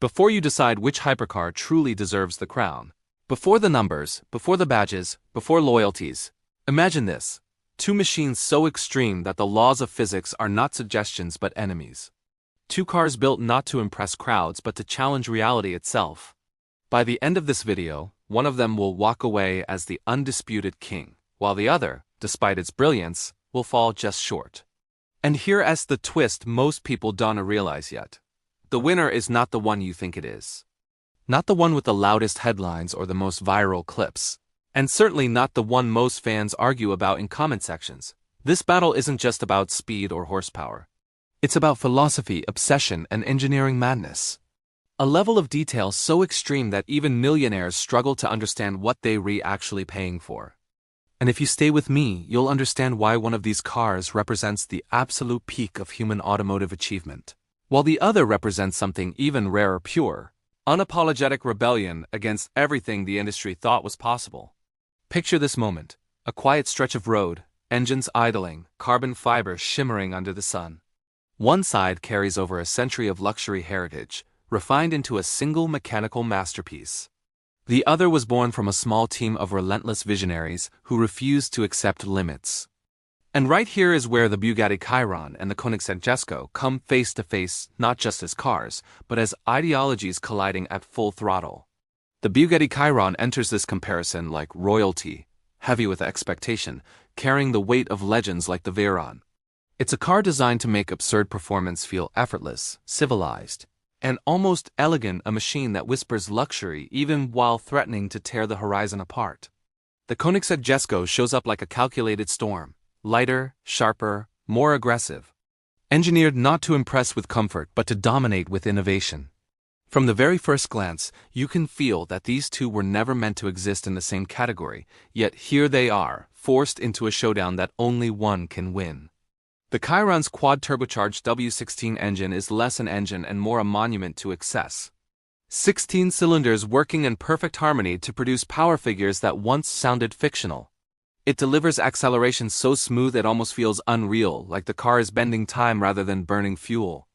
Before you decide which hypercar truly deserves the crown. Before the numbers, before the badges, before loyalties. Imagine this. Two machines so extreme that the laws of physics are not suggestions but enemies. Two cars built not to impress crowds but to challenge reality itself. By the end of this video, one of them will walk away as the undisputed king, while the other, despite its brilliance, will fall just short. And here's the twist most people don't realize yet. The winner is not the one you think it is. Not the one with the loudest headlines or the most viral clips. And certainly not the one most fans argue about in comment sections. This battle isn't just about speed or horsepower. It's about philosophy, obsession, and engineering madness. A level of detail so extreme that even millionaires struggle to understand what they're actually paying for. And if you stay with me, you'll understand why one of these cars represents the absolute peak of human automotive achievement, while the other represents something even rarer, pure, unapologetic rebellion against everything the industry thought was possible. Picture this moment, a quiet stretch of road, engines idling, carbon fiber shimmering under the sun. One side carries over a century of luxury heritage, refined into a single mechanical masterpiece. The other was born from a small team of relentless visionaries who refused to accept limits. And right here is where the Bugatti Chiron and the Koenigsegg Jesko come face to face, not just as cars, but as ideologies colliding at full throttle. The Bugatti Chiron enters this comparison like royalty, heavy with expectation, carrying the weight of legends like the Veyron. It's a car designed to make absurd performance feel effortless, civilized, and almost elegant, a machine that whispers luxury even while threatening to tear the horizon apart. The Koenigsegg Jesko shows up like a calculated storm, lighter, sharper, more aggressive. Engineered not to impress with comfort but to dominate with innovation. From the very first glance, you can feel that these two were never meant to exist in the same category, yet here they are, forced into a showdown that only one can win. The Chiron's quad-turbocharged W16 engine is less an engine and more a monument to excess. 16 cylinders working in perfect harmony to produce power figures that once sounded fictional. It delivers acceleration so smooth it almost feels unreal, like the car is bending time rather than burning fuel.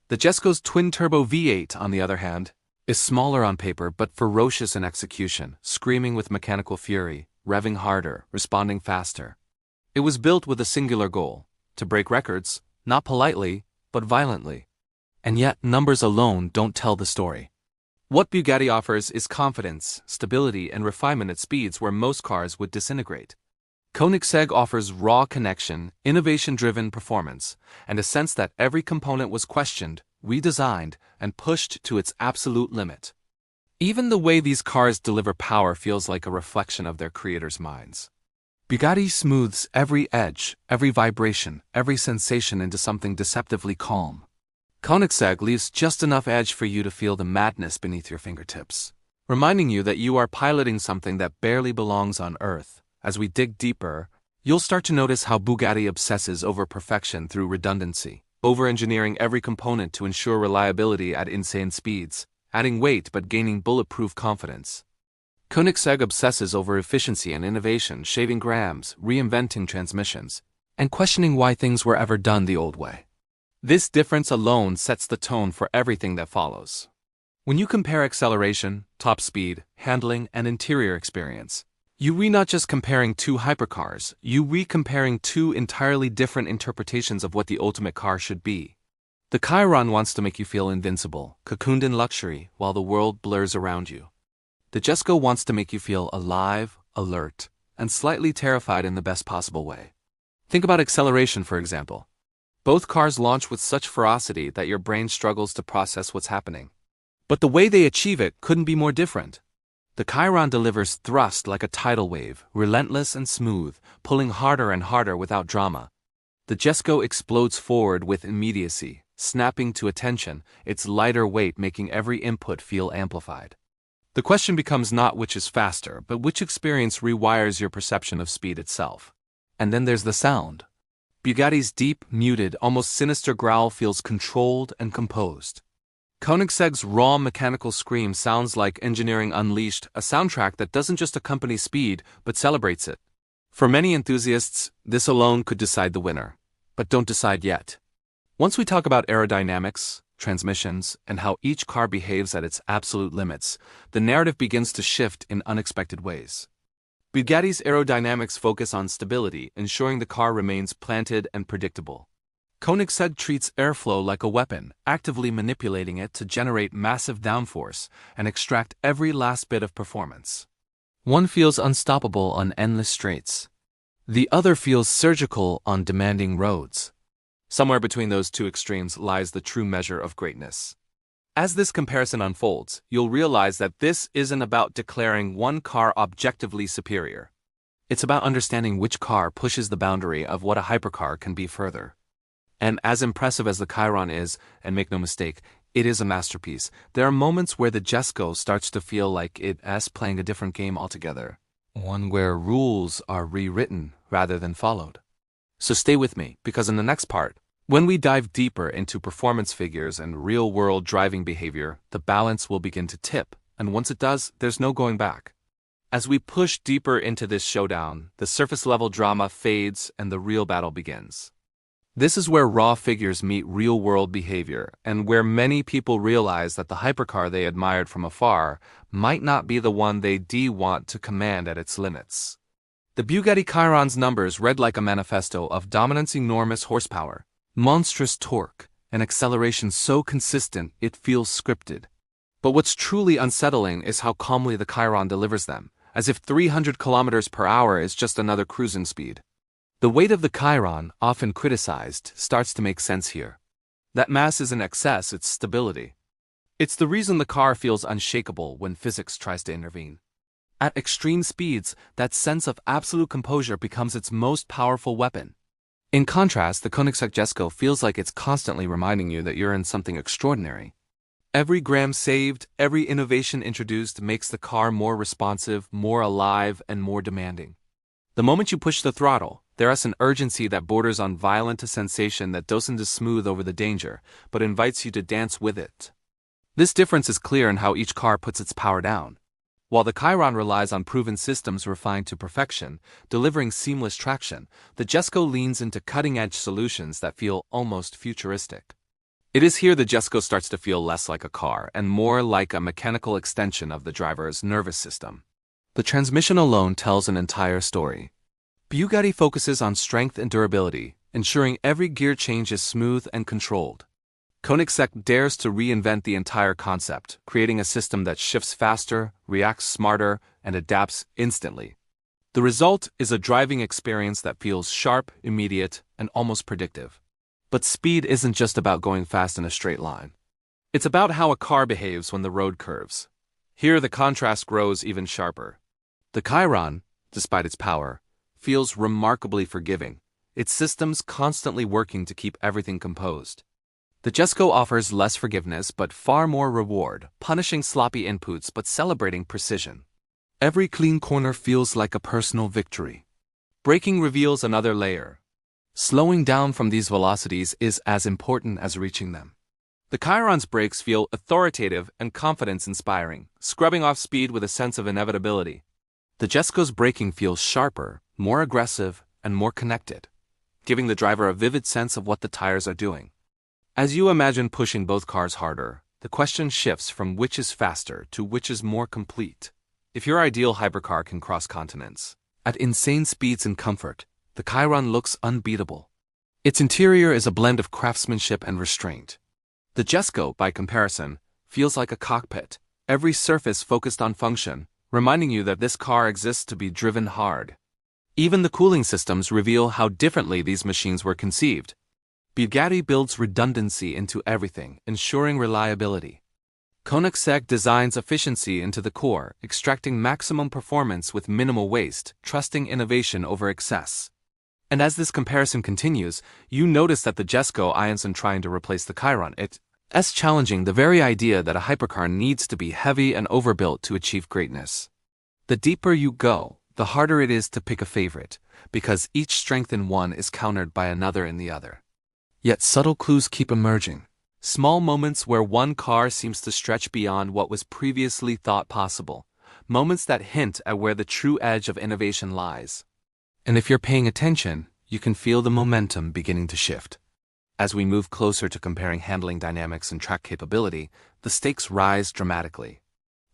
The Jesko's twin-turbo V8, on the other hand, is smaller on paper but ferocious in execution, screaming with mechanical fury, revving harder, responding faster. It was built with a singular goal: to break records, not politely, but violently. And yet, numbers alone don't tell the story. What Bugatti offers is confidence, stability, and refinement at speeds where most cars would disintegrate. Koenigsegg offers raw connection, innovation-driven performance, and a sense that every component was questioned, redesigned, and pushed to its absolute limit. Even the way these cars deliver power feels like a reflection of their creators' minds. Bugatti smooths every edge, every vibration, every sensation into something deceptively calm. Koenigsegg leaves just enough edge for you to feel the madness beneath your fingertips, reminding you that you are piloting something that barely belongs on Earth. As we dig deeper, you'll start to notice how Bugatti obsesses over perfection through redundancy, over-engineering every component to ensure reliability at insane speeds, adding weight but gaining bulletproof confidence. Koenigsegg obsesses over efficiency and innovation, shaving grams, reinventing transmissions, and questioning why things were ever done the old way. This difference alone sets the tone for everything that follows. When you compare acceleration, top speed, handling, and interior experience, you're not just comparing two hypercars, you're comparing two entirely different interpretations of what the ultimate car should be. The Chiron wants to make you feel invincible, cocooned in luxury, while the world blurs around you. The Jesko wants to make you feel alive, alert, and slightly terrified in the best possible way. Think about acceleration, for example. Both cars launch with such ferocity that your brain struggles to process what's happening. But the way they achieve it couldn't be more different. The Chiron delivers thrust like a tidal wave, relentless and smooth, pulling harder and harder without drama. The Jesko explodes forward with immediacy, snapping to attention, its lighter weight making every input feel amplified. The question becomes not which is faster, but which experience rewires your perception of speed itself. And then there's the sound. Bugatti's deep, muted, almost sinister growl feels controlled and composed. Koenigsegg's raw mechanical scream sounds like engineering unleashed, a soundtrack that doesn't just accompany speed, but celebrates it. For many enthusiasts, this alone could decide the winner. But don't decide yet. Once we talk about aerodynamics, transmissions, and how each car behaves at its absolute limits, the narrative begins to shift in unexpected ways. Bugatti's aerodynamics focus on stability, ensuring the car remains planted and predictable. Koenigsegg treats airflow like a weapon, actively manipulating it to generate massive downforce and extract every last bit of performance. One feels unstoppable on endless straights. The other feels surgical on demanding roads. Somewhere between those two extremes lies the true measure of greatness. As this comparison unfolds, you'll realize that this isn't about declaring one car objectively superior. It's about understanding which car pushes the boundary of what a hypercar can be further. And as impressive as the Chiron is, and make no mistake, it is a masterpiece, there are moments where the Jesko starts to feel like it's playing a different game altogether. One where rules are rewritten rather than followed. So stay with me, because in the next part, when we dive deeper into performance figures and real-world driving behavior, the balance will begin to tip, and once it does, there's no going back. As we push deeper into this showdown, the surface-level drama fades and the real battle begins. This is where raw figures meet real-world behavior, and where many people realize that the hypercar they admired from afar might not be the one they want to command at its limits. The Bugatti Chiron's numbers read like a manifesto of dominance: enormous horsepower, monstrous torque, and acceleration so consistent it feels scripted. But what's truly unsettling is how calmly the Chiron delivers them, as if 300 kilometers per hour is just another cruising speed. The weight of the Chiron, often criticized, starts to make sense here. That mass isn't excess, it's stability. It's the reason the car feels unshakable when physics tries to intervene. At extreme speeds, that sense of absolute composure becomes its most powerful weapon. In contrast, the Koenigsegg Jesko feels like it's constantly reminding you that you're in something extraordinary. Every gram saved, every innovation introduced makes the car more responsive, more alive, and more demanding. The moment you push the throttle, there is an urgency that borders on violent, a sensation that doesn't smooth over the danger, but invites you to dance with it. This difference is clear in how each car puts its power down. While the Chiron relies on proven systems refined to perfection, delivering seamless traction, the Jesko leans into cutting-edge solutions that feel almost futuristic. It is here the Jesko starts to feel less like a car and more like a mechanical extension of the driver's nervous system. The transmission alone tells an entire story. Bugatti focuses on strength and durability, ensuring every gear change is smooth and controlled. Koenigsegg dares to reinvent the entire concept, creating a system that shifts faster, reacts smarter, and adapts instantly. The result is a driving experience that feels sharp, immediate, and almost predictive. But speed isn't just about going fast in a straight line. It's about how a car behaves when the road curves. Here the contrast grows even sharper. The Chiron, despite its power, feels remarkably forgiving, its systems constantly working to keep everything composed. The Jesko offers less forgiveness but far more reward, punishing sloppy inputs but celebrating precision. Every clean corner feels like a personal victory. Braking reveals another layer. Slowing down from these velocities is as important as reaching them. The Chiron's brakes feel authoritative and confidence-inspiring, scrubbing off speed with a sense of inevitability. The Jesko's braking feels sharper, more aggressive, and more connected, giving the driver a vivid sense of what the tires are doing. As you imagine pushing both cars harder, the question shifts from which is faster to which is more complete. If your ideal hypercar can cross continents, at insane speeds and comfort, the Chiron looks unbeatable. Its interior is a blend of craftsmanship and restraint. The Jesko, by comparison, feels like a cockpit, every surface focused on function, reminding you that this car exists to be driven hard. Even the cooling systems reveal how differently these machines were conceived. Bugatti builds redundancy into everything, ensuring reliability. Koenigsegg designs efficiency into the core, extracting maximum performance with minimal waste, trusting innovation over excess. And as this comparison continues, you notice that the Jesko isn't trying to replace the Chiron. It's challenging the very idea that a hypercar needs to be heavy and overbuilt to achieve greatness. The deeper you go, the harder it is to pick a favorite, because each strength in one is countered by another in the other. Yet subtle clues keep emerging. Small moments where one car seems to stretch beyond what was previously thought possible. Moments that hint at where the true edge of innovation lies. And if you're paying attention, you can feel the momentum beginning to shift. As we move closer to comparing handling dynamics and track capability, the stakes rise dramatically.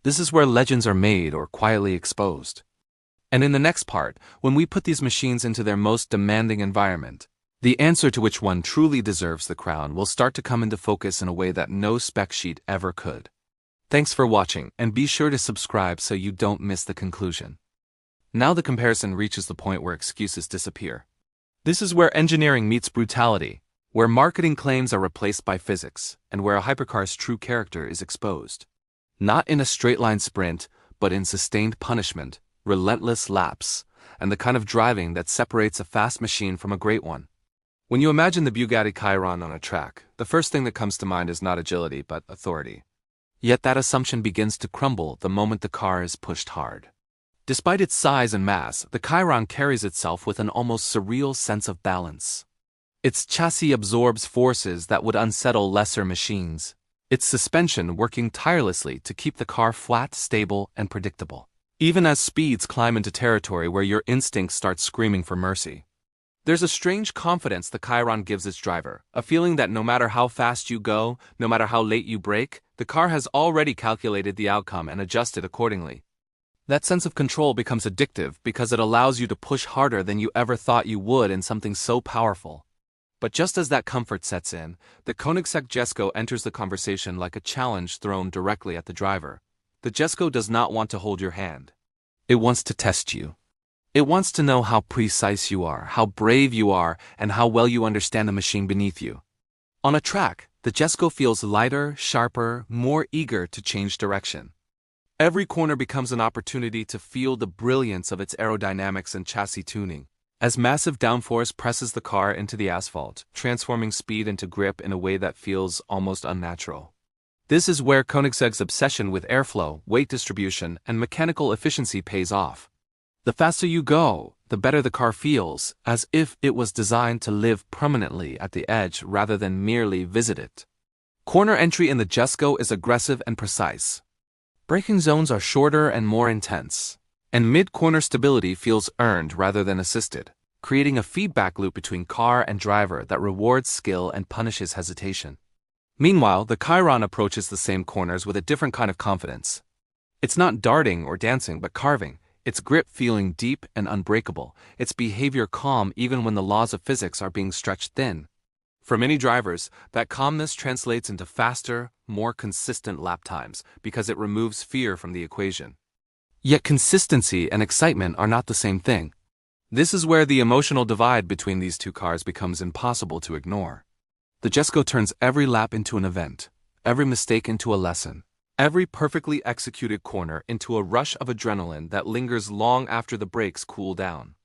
This is where legends are made or quietly exposed. And in the next part, when we put these machines into their most demanding environment, the answer to which one truly deserves the crown will start to come into focus in a way that no spec sheet ever could. Thanks for watching, and be sure to subscribe so you don't miss the conclusion. Now the comparison reaches the point where excuses disappear. This is where engineering meets brutality, where marketing claims are replaced by physics, and where a hypercar's true character is exposed. Not in a straight-line sprint, but in sustained punishment, relentless laps, and the kind of driving that separates a fast machine from a great one. When you imagine the Bugatti Chiron on a track, the first thing that comes to mind is not agility but authority. Yet that assumption begins to crumble the moment the car is pushed hard. Despite its size and mass, the Chiron carries itself with an almost surreal sense of balance. Its chassis absorbs forces that would unsettle lesser machines, its suspension working tirelessly to keep the car flat, stable, and predictable, even as speeds climb into territory where your instincts start screaming for mercy. There's a strange confidence the Chiron gives its driver, a feeling that no matter how fast you go, no matter how late you brake, the car has already calculated the outcome and adjusted accordingly. That sense of control becomes addictive because it allows you to push harder than you ever thought you would in something so powerful. But just as that comfort sets in, the Koenigsegg Jesko enters the conversation like a challenge thrown directly at the driver. The Jesko does not want to hold your hand. It wants to test you. It wants to know how precise you are, how brave you are, and how well you understand the machine beneath you. On a track, the Jesko feels lighter, sharper, more eager to change direction. Every corner becomes an opportunity to feel the brilliance of its aerodynamics and chassis tuning, as massive downforce presses the car into the asphalt, transforming speed into grip in a way that feels almost unnatural. This is where Koenigsegg's obsession with airflow, weight distribution, and mechanical efficiency pays off. The faster you go, the better the car feels, as if it was designed to live permanently at the edge rather than merely visit it. Corner entry in the Jesko is aggressive and precise. Braking zones are shorter and more intense, and mid-corner stability feels earned rather than assisted, creating a feedback loop between car and driver that rewards skill and punishes hesitation. Meanwhile, the Chiron approaches the same corners with a different kind of confidence. It's not darting or dancing but carving, its grip feeling deep and unbreakable, its behavior calm even when the laws of physics are being stretched thin. For many drivers, that calmness translates into faster, more consistent lap times because it removes fear from the equation. Yet consistency and excitement are not the same thing. This is where the emotional divide between these two cars becomes impossible to ignore. The Jesko turns every lap into an event, every mistake into a lesson, every perfectly executed corner into a rush of adrenaline that lingers long after the brakes cool down.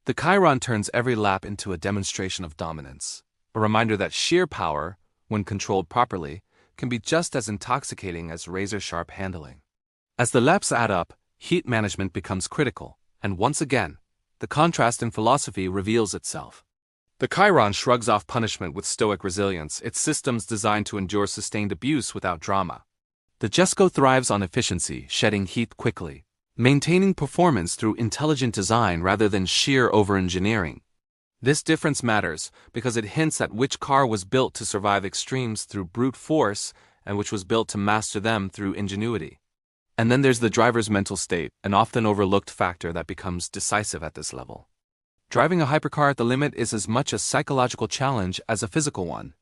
The Chiron turns every lap into a demonstration of dominance, a reminder that sheer power, when controlled properly, can be just as intoxicating as razor-sharp handling. As the laps add up, heat management becomes critical, and once again, the contrast in philosophy reveals itself. The Chiron shrugs off punishment with stoic resilience, its systems designed to endure sustained abuse without drama. The Jesko thrives on efficiency, shedding heat quickly, maintaining performance through intelligent design rather than sheer over-engineering. This difference matters because it hints at which car was built to survive extremes through brute force and which was built to master them through ingenuity. And then there's the driver's mental state, an often overlooked factor that becomes decisive at this level. Driving a hypercar at the limit is as much a psychological challenge as a physical one.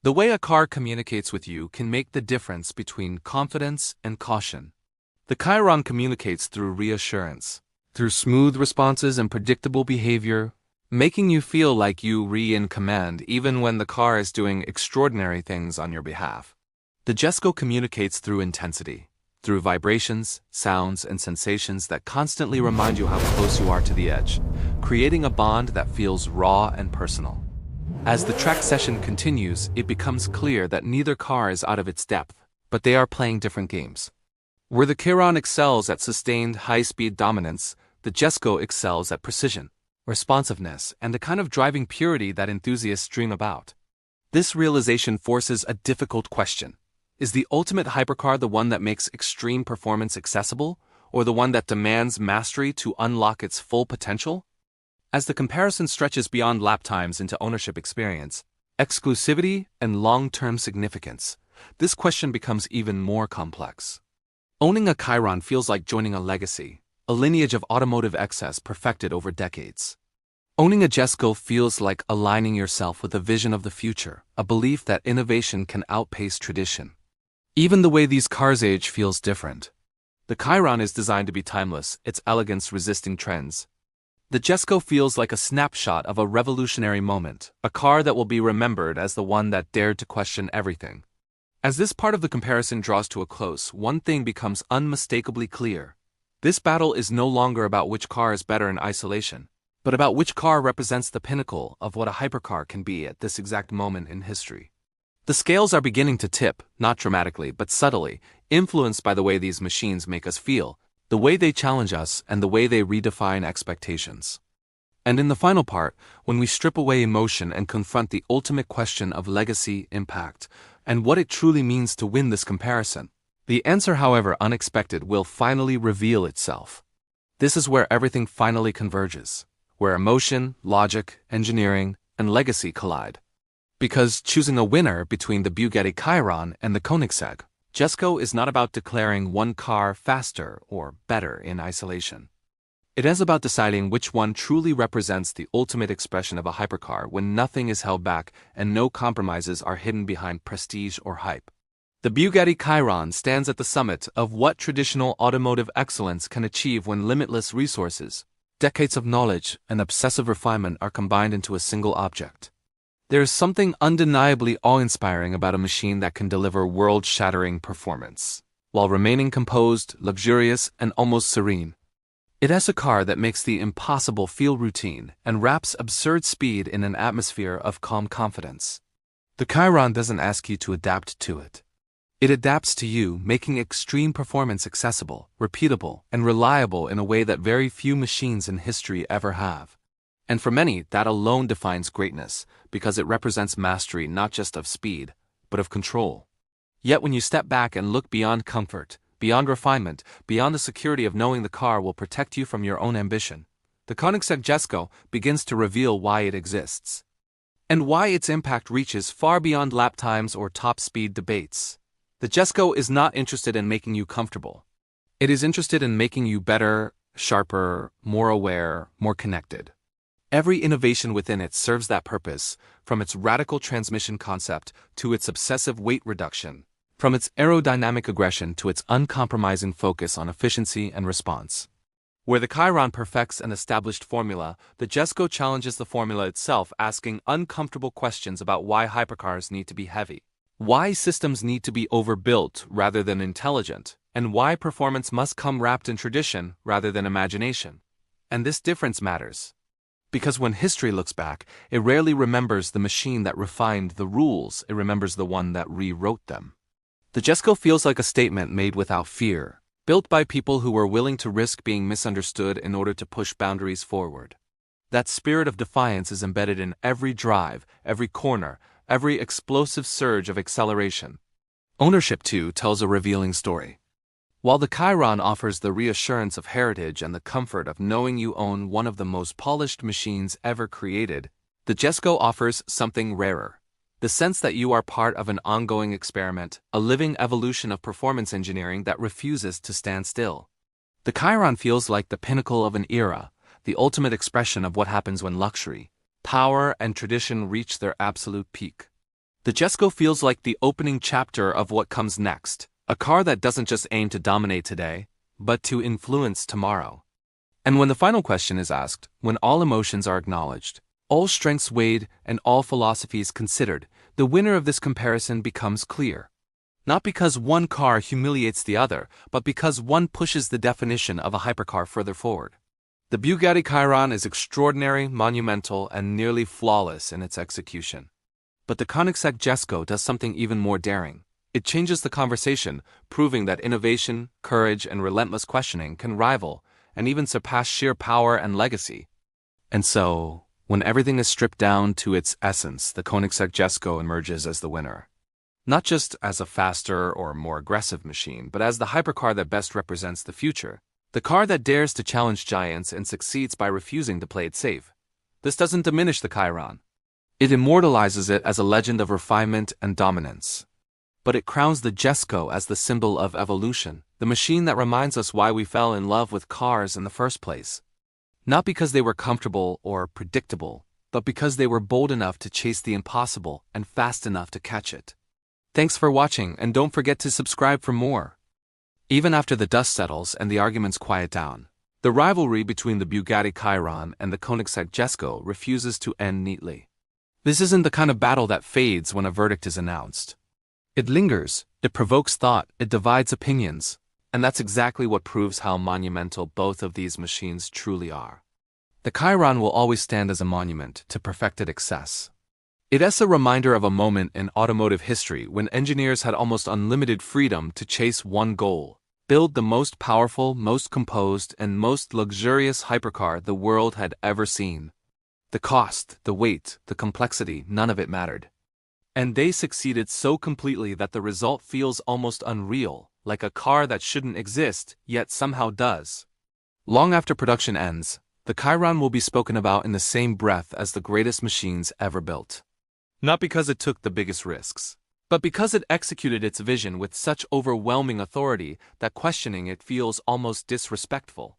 The way a car communicates with you can make the difference between confidence and caution. The Chiron communicates through reassurance, through smooth responses and predictable behavior, making you feel like you're in command even when the car is doing extraordinary things on your behalf. The Jesko communicates through intensity, through vibrations, sounds, and sensations that constantly remind you how close you are to the edge, creating a bond that feels raw and personal. As the track session continues, it becomes clear that neither car is out of its depth, but they are playing different games. Where the Chiron excels at sustained high-speed dominance, the Jesko excels at precision, responsiveness, and the kind of driving purity that enthusiasts dream about. This realization forces a difficult question. Is the ultimate hypercar the one that makes extreme performance accessible, or the one that demands mastery to unlock its full potential? As the comparison stretches beyond lap times into ownership experience, exclusivity, and long-term significance, this question becomes even more complex. Owning a Chiron feels like joining a legacy, a lineage of automotive excess perfected over decades. Owning a Jesko feels like aligning yourself with a vision of the future, a belief that innovation can outpace tradition. Even the way these cars age feels different. The Chiron is designed to be timeless, its elegance resisting trends. The Jesko feels like a snapshot of a revolutionary moment, a car that will be remembered as the one that dared to question everything. As this part of the comparison draws to a close, one thing becomes unmistakably clear. This battle is no longer about which car is better in isolation, but about which car represents the pinnacle of what a hypercar can be at this exact moment in history. The scales are beginning to tip, not dramatically but subtly, influenced by the way these machines make us feel, the way they challenge us, and the way they redefine expectations. And in the final part, when we strip away emotion and confront the ultimate question of legacy, impact, and what it truly means to win this comparison, the answer, however unexpected, will finally reveal itself. This is where everything finally converges, where emotion, logic, engineering, and legacy collide. Because choosing a winner between the Bugatti Chiron and the Koenigsegg Jesko is not about declaring one car faster or better in isolation. It is about deciding which one truly represents the ultimate expression of a hypercar when nothing is held back and no compromises are hidden behind prestige or hype. The Bugatti Chiron stands at the summit of what traditional automotive excellence can achieve when limitless resources, decades of knowledge, and obsessive refinement are combined into a single object. There is something undeniably awe-inspiring about a machine that can deliver world-shattering performance, while remaining composed, luxurious, and almost serene. It has a car that makes the impossible feel routine and wraps absurd speed in an atmosphere of calm confidence. The Chiron doesn't ask you to adapt to it. It adapts to you, making extreme performance accessible, repeatable, and reliable in a way that very few machines in history ever have. And for many, that alone defines greatness, because it represents mastery not just of speed, but of control. Yet when you step back and look beyond comfort, beyond refinement, beyond the security of knowing the car will protect you from your own ambition, the Koenigsegg Jesko begins to reveal why it exists. And why its impact reaches far beyond lap times or top speed debates. The Jesko is not interested in making you comfortable. It is interested in making you better, sharper, more aware, more connected. Every innovation within it serves that purpose, from its radical transmission concept to its obsessive weight reduction, from its aerodynamic aggression to its uncompromising focus on efficiency and response. Where the Chiron perfects an established formula, the Jesko challenges the formula itself, asking uncomfortable questions about why hypercars need to be heavy, why systems need to be overbuilt rather than intelligent, and why performance must come wrapped in tradition rather than imagination. And this difference matters. Because when history looks back, it rarely remembers the machine that refined the rules, it remembers the one that rewrote them. The Jesko feels like a statement made without fear, built by people who were willing to risk being misunderstood in order to push boundaries forward. That spirit of defiance is embedded in every drive, every corner, every explosive surge of acceleration. Ownership, too, tells a revealing story. While the Chiron offers the reassurance of heritage and the comfort of knowing you own one of the most polished machines ever created, the Jesko offers something rarer. The sense that you are part of an ongoing experiment, a living evolution of performance engineering that refuses to stand still. The Chiron feels like the pinnacle of an era, the ultimate expression of what happens when luxury, power, and tradition reach their absolute peak. The Jesko feels like the opening chapter of what comes next. A car that doesn't just aim to dominate today, but to influence tomorrow. And when the final question is asked, when all emotions are acknowledged, all strengths weighed, and all philosophies considered, the winner of this comparison becomes clear. Not because one car humiliates the other, but because one pushes the definition of a hypercar further forward. The Bugatti Chiron is extraordinary, monumental, and nearly flawless in its execution. But the Koenigsegg Jesko does something even more daring. It changes the conversation, proving that innovation, courage, and relentless questioning can rival and even surpass sheer power and legacy. And so, when everything is stripped down to its essence, the Koenigsegg Jesko emerges as the winner. Not just as a faster or more aggressive machine, but as the hypercar that best represents the future. The car that dares to challenge giants and succeeds by refusing to play it safe. This doesn't diminish the Chiron. It immortalizes it as a legend of refinement and dominance. But it crowns the Jesko as the symbol of evolution, the machine that reminds us why we fell in love with cars in the first place. Not because they were comfortable or predictable, but because they were bold enough to chase the impossible and fast enough to catch it. Thanks for watching, and don't forget to subscribe for more. Even after the dust settles and the arguments quiet down, the rivalry between the Bugatti Chiron and the Koenigsegg Jesko refuses to end neatly. This isn't the kind of battle that fades when a verdict is announced. It lingers, it provokes thought, it divides opinions, and that's exactly what proves how monumental both of these machines truly are. The Chiron will always stand as a monument to perfected excess. It's a reminder of a moment in automotive history when engineers had almost unlimited freedom to chase one goal: build the most powerful, most composed, and most luxurious hypercar the world had ever seen. The cost, the weight, the complexity, none of it mattered. And they succeeded so completely that the result feels almost unreal, like a car that shouldn't exist, yet somehow does. Long after production ends, the Chiron will be spoken about in the same breath as the greatest machines ever built. Not because it took the biggest risks, but because it executed its vision with such overwhelming authority that questioning it feels almost disrespectful.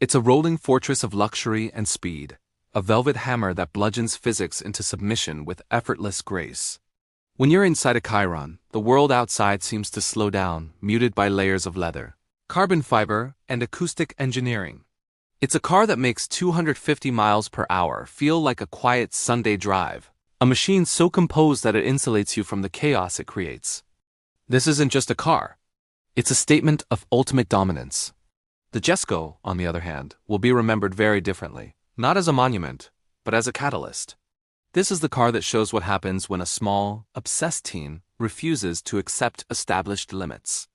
It's a rolling fortress of luxury and speed, a velvet hammer that bludgeons physics into submission with effortless grace. When you're inside a Chiron, the world outside seems to slow down, muted by layers of leather, carbon fiber, and acoustic engineering. It's a car that makes 250 miles per hour feel like a quiet Sunday drive, a machine so composed that it insulates you from the chaos it creates. This isn't just a car. It's a statement of ultimate dominance. The Jesko, on the other hand, will be remembered very differently, not as a monument, but as a catalyst. This is the car that shows what happens when a small, obsessed team refuses to accept established limits.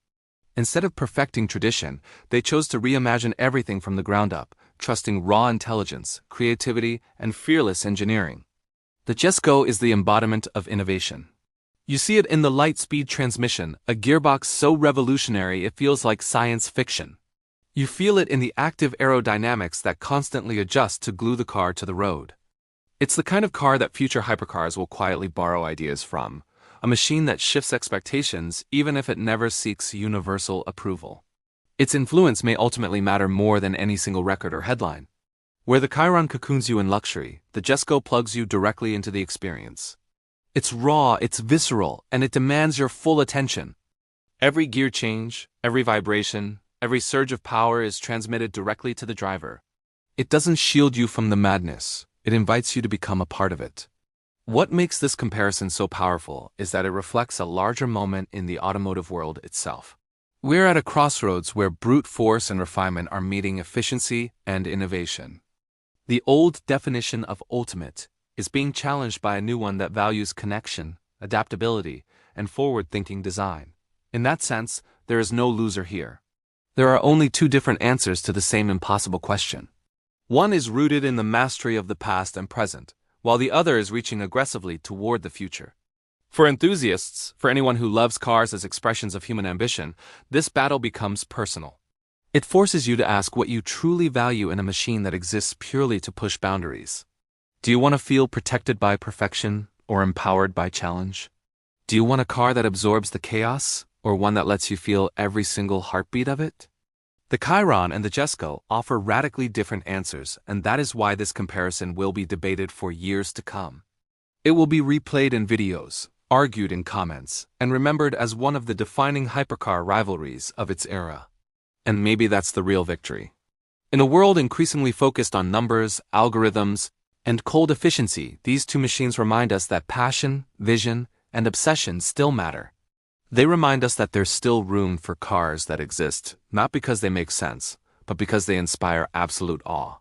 Instead of perfecting tradition, they chose to reimagine everything from the ground up, trusting raw intelligence, creativity, and fearless engineering. The Jesko is the embodiment of innovation. You see it in the light-speed transmission, a gearbox so revolutionary it feels like science fiction. You feel it in the active aerodynamics that constantly adjust to glue the car to the road. It's the kind of car that future hypercars will quietly borrow ideas from, a machine that shifts expectations even if it never seeks universal approval. Its influence may ultimately matter more than any single record or headline. Where the Chiron cocoons you in luxury, the Jesko plugs you directly into the experience. It's raw, it's visceral, and it demands your full attention. Every gear change, every vibration, every surge of power is transmitted directly to the driver. It doesn't shield you from the madness, it invites you to become a part of it. What makes this comparison so powerful is that it reflects a larger moment in the automotive world itself. We're at a crossroads where brute force and refinement are meeting efficiency and innovation. The old definition of ultimate is being challenged by a new one that values connection, adaptability, and forward-thinking design. In that sense, there is no loser here. There are only two different answers to the same impossible question. One is rooted in the mastery of the past and present, while the other is reaching aggressively toward the future. For enthusiasts, for anyone who loves cars as expressions of human ambition, this battle becomes personal. It forces you to ask what you truly value in a machine that exists purely to push boundaries. Do you want to feel protected by perfection or empowered by challenge? Do you want a car that absorbs the chaos or one that lets you feel every single heartbeat of it? The Chiron and the Jesko offer radically different answers, and that is why this comparison will be debated for years to come. It will be replayed in videos, argued in comments, and remembered as one of the defining hypercar rivalries of its era. And maybe that's the real victory. In a world increasingly focused on numbers, algorithms, and cold efficiency, these two machines remind us that passion, vision, and obsession still matter. They remind us that there's still room for cars that exist, not because they make sense, but because they inspire absolute awe.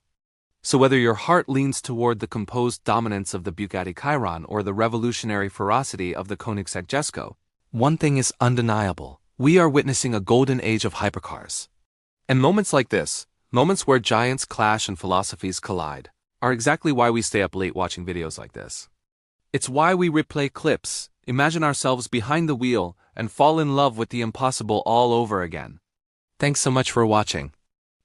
So whether your heart leans toward the composed dominance of the Bugatti Chiron or the revolutionary ferocity of the Koenigsegg Jesko, one thing is undeniable: we are witnessing a golden age of hypercars. And moments like this, moments where giants clash and philosophies collide, are exactly why we stay up late watching videos like this. It's why we replay clips, imagine ourselves behind the wheel, and fall in love with the impossible all over again. Thanks so much for watching.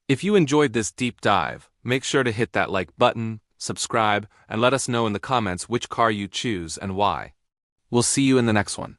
If you enjoyed this deep dive, make sure to hit that like button, subscribe, and let us know in the comments which car you choose and why. We'll see you in the next one.